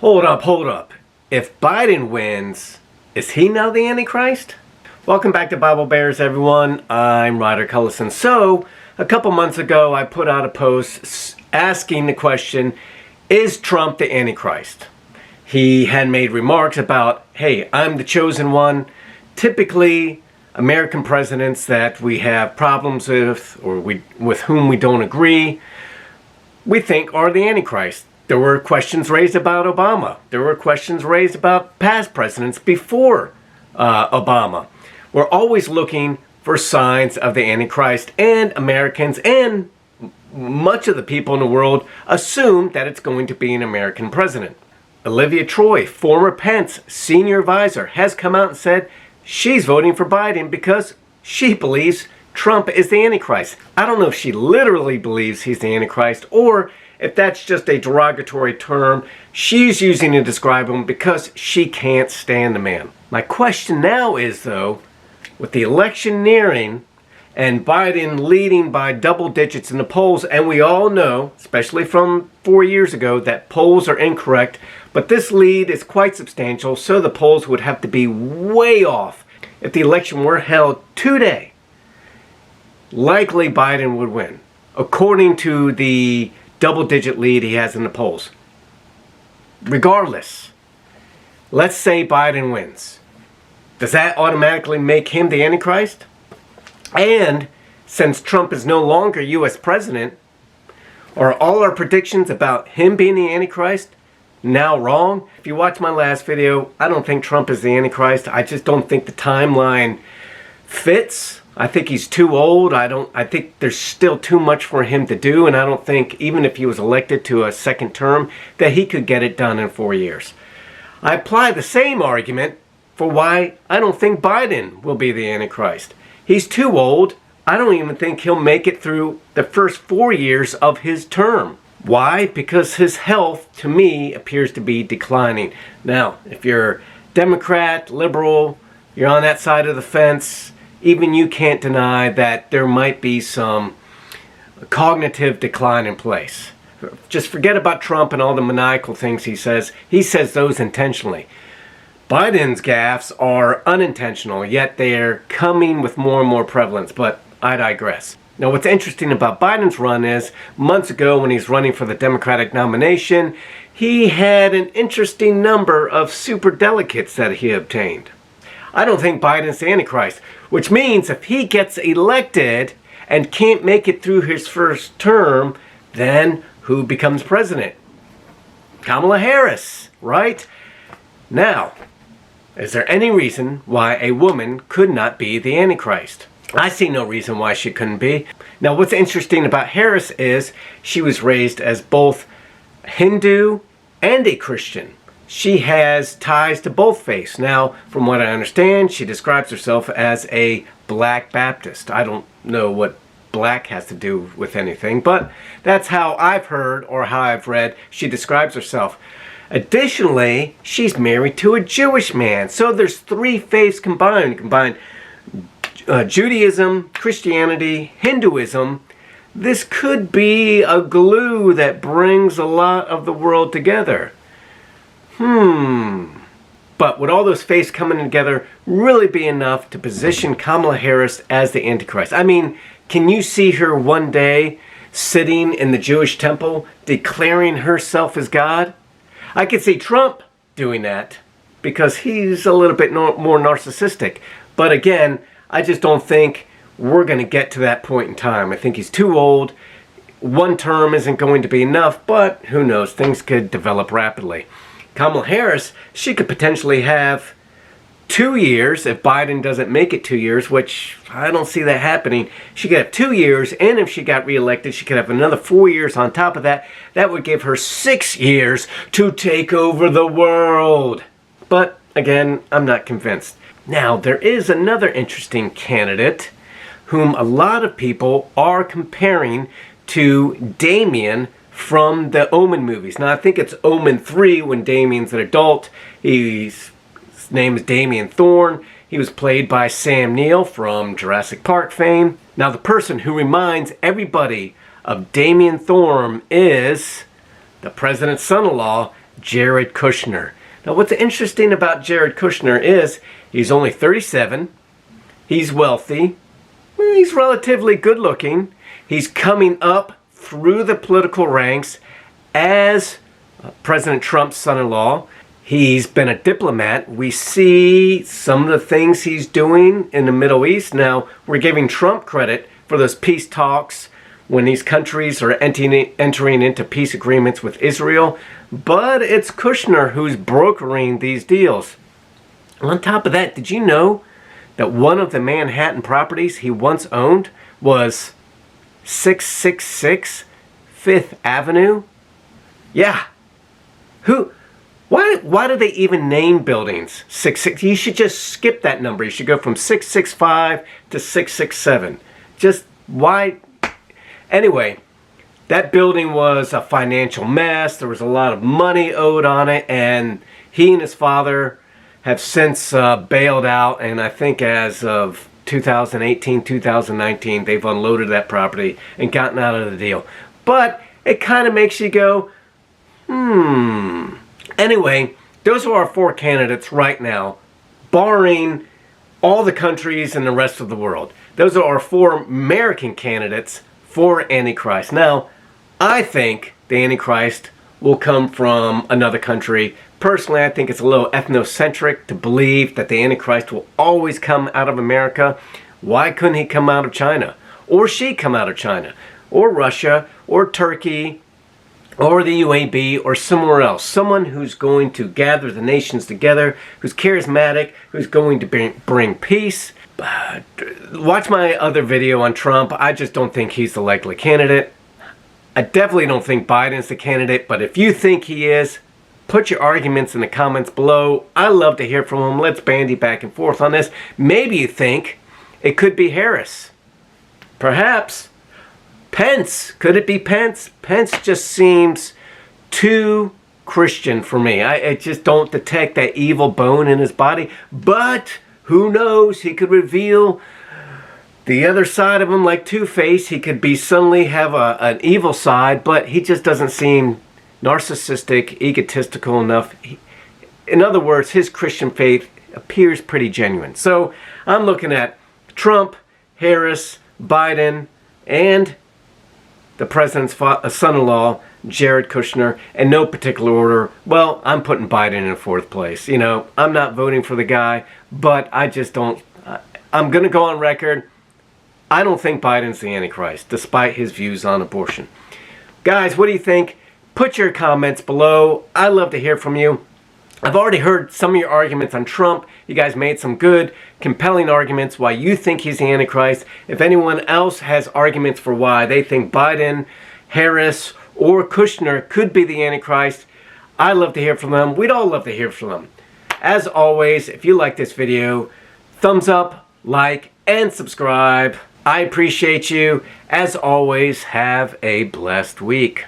Hold up. If Biden wins, is he now the Antichrist? Welcome back to Bible Bears, everyone. I'm Ryder Cullison. So, a couple months ago, I put out a post asking the question, is Trump the Antichrist? He had made remarks about, hey, I'm the chosen one. Typically, American presidents that we have problems with, or with whom we don't agree, we think are the Antichrist. There were questions raised about Obama. There were questions raised about past presidents before Obama. We're always looking for signs of the Antichrist, and Americans and much of the people in the world assume that it's going to be an American president. Olivia Troy, former Pence senior advisor, has come out and said she's voting for Biden because she believes Trump is the Antichrist. I don't know if she literally believes he's the Antichrist or if that's just a derogatory term she's using to describe him because she can't stand the man. My question now is, though, with the election nearing and Biden leading by double digits in the polls, and we all know, especially from 4 years ago, that polls are incorrect, but this lead is quite substantial, so the polls would have to be way off. If the election were held today, likely Biden would win, according to the double-digit lead he has in the polls. Regardless, let's say Biden wins. Does that automatically make him the Antichrist? And since Trump is no longer U.S. president, are all our predictions about him being the Antichrist now wrong? If you watch my last video, I don't think Trump is the Antichrist. I just don't think the timeline fits. I think he's too old. I think there's still too much for him to do, and I don't think, even if he was elected to a second term, that he could get it done in 4 years. I apply the same argument for why I don't think Biden will be the Antichrist. He's too old. I don't even think he'll make it through the first 4 years of his term. Why? Because his health, to me, appears to be declining. Now, if you're Democrat, liberal, you're on that side of the fence, even you can't deny that there might be some cognitive decline in place. Just forget about Trump and all the maniacal things he says. He says those intentionally. Biden's gaffes are unintentional, yet they're coming with more and more prevalence, but I digress. Now, what's interesting about Biden's run is, months ago when he's running for the Democratic nomination, he had an interesting number of superdelegates that he obtained. I don't think Biden's the Antichrist, which means if he gets elected and can't make it through his first term, then who becomes president? Kamala Harris, right? Now, is there any reason why a woman could not be the Antichrist? I see no reason why she couldn't be. Now, what's interesting about Harris is she was raised as both Hindu and a Christian. She has ties to both faiths. Now, from what I understand, she describes herself as a Black Baptist. I don't know what black has to do with anything, but that's how I've heard or how I've read she describes herself. Additionally, she's married to a Jewish man. So there's three faiths combined. Judaism, Christianity, Hinduism. This could be a glue that brings a lot of the world together. But would all those faiths coming together really be enough to position Kamala Harris as the Antichrist? I mean, can you see her one day sitting in the Jewish temple declaring herself as God? I could see Trump doing that because he's a little bit more narcissistic. But again, I just don't think we're going to get to that point in time. I think he's too old. One term isn't going to be enough, but who knows? Things could develop rapidly. Kamala Harris, she could potentially have 2 years if Biden doesn't make it 2 years, which I don't see that happening. She could have 2 years, and if she got reelected, she could have another 4 years on top of that. That would give her 6 years to take over the world. But again, I'm not convinced. Now, there is another interesting candidate whom a lot of people are comparing to Damien from the Omen movies. Now, I think it's Omen 3 when Damien's an adult. His name is Damien Thorne. He was played by Sam Neill from Jurassic Park fame. Now, the person who reminds everybody of Damien Thorne is the president's son-in-law, Jared Kushner. Now, what's interesting about Jared Kushner is he's only 37. He's wealthy. He's relatively good looking. He's coming up through the political ranks as President Trump's son-in-law. He's been a diplomat. We see some of the things he's doing in the Middle East. Now, we're giving Trump credit for those peace talks when these countries are entering into peace agreements with Israel. But it's Kushner who's brokering these deals. On top of that, did you know that one of the Manhattan properties he once owned was 666 Fifth Avenue? Yeah. Why do they even name buildings 66? You should just skip that number. You should go from 665 to 667. Just why? Anyway, that building was a financial mess. There was a lot of money owed on it, and he and his father have since bailed out, and I think as of 2018, 2019, they've unloaded that property and gotten out of the deal. But it kind of makes you go, Anyway, those are our four candidates right now, barring all the countries and the rest of the world. Those are our four American candidates for Antichrist. Now, I think the Antichrist will come from another country. Personally, I think it's a little ethnocentric to believe that the Antichrist will always come out of America. Why couldn't he come out of China? Or she come out of China? Or Russia? Or Turkey? Or the UAB? Or somewhere else? Someone who's going to gather the nations together, who's charismatic, who's going to bring peace. Watch my other video on Trump. I just don't think he's the likely candidate. I definitely don't think Biden's the candidate, but if you think he is, put your arguments in the comments below. I love to hear from him. Let's bandy back and forth on this. Maybe you think it could be Harris. Perhaps. Pence. Could it be Pence? Pence just seems too Christian for me. I just don't detect that evil bone in his body. But who knows? He could reveal the other side of him like Two-Face. He could suddenly have an evil side, but he just doesn't seem narcissistic, egotistical enough. In other words, his Christian faith appears pretty genuine. So I'm looking at Trump, Harris, Biden, and the president's son-in-law, Jared Kushner, in no particular order. Well, I'm putting Biden in fourth place. You know, I'm not voting for the guy, but I just don't. I'm going to go on record. I don't think Biden's the Antichrist, despite his views on abortion. Guys, what do you think? Put your comments below. I love to hear from you. I've already heard some of your arguments on Trump. You guys made some good, compelling arguments why you think he's the Antichrist. If anyone else has arguments for why they think Biden, Harris, or Kushner could be the Antichrist, I love to hear from them. We'd all love to hear from them. As always, if you like this video, thumbs up, like, and subscribe. I appreciate you. As always, have a blessed week.